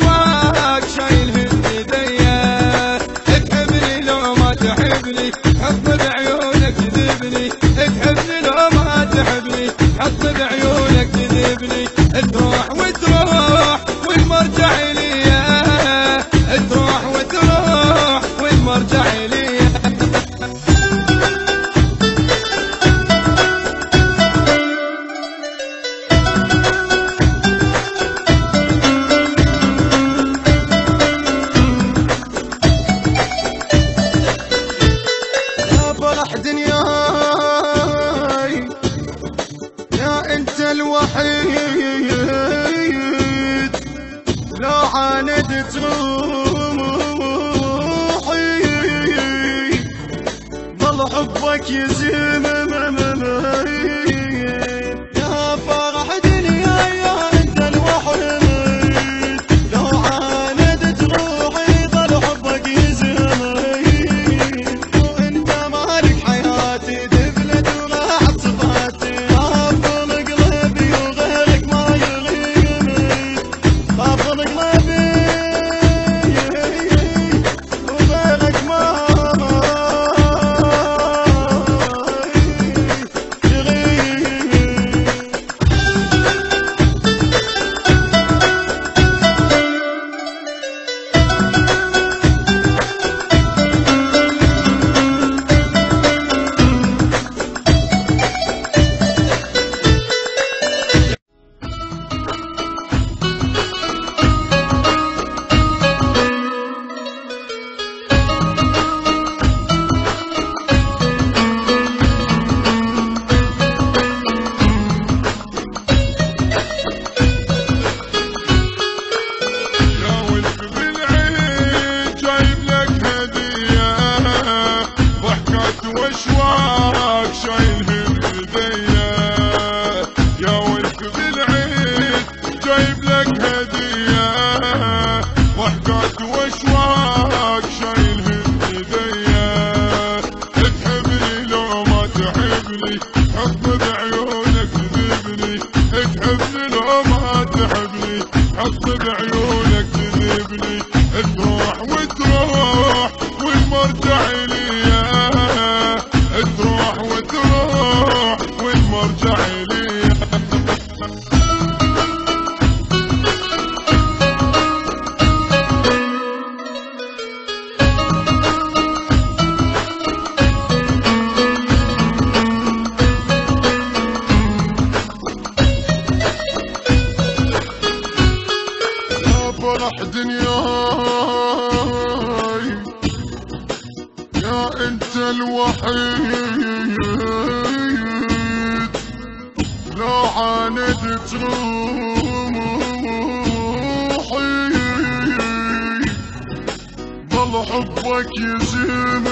واشواق شايلهن ايديا. تحبني لو ما تحبني حط بعيونك تذبني. تحبني لو ما تحبني حط بعيونك تذبني. تروح وتروح والمرجع ليا. تروح وتروح والمرجع ليا. دنياي يا انت الوحيد لو عاندت روحي ظل حبك يزيم يا فرح دنياي يا انت الوحيد لو عاندت روحي ظل حبك يزيم. واشواق شايلهن ايديا. يا ولد بالعيد جايب لك هدية. ضحكات واشواق شايلهن ايديا. تحبني لو ما تحبني حط بعيونك تذبني. تحبني لو ما تحبني حط بعيونك تذبني. تروح وتروح والمرجع ليا. تروح وتروح والمرجع ليا. يا فرح دنياي يا انت الوحيد لو عاندت روحي ظل حبك يزيم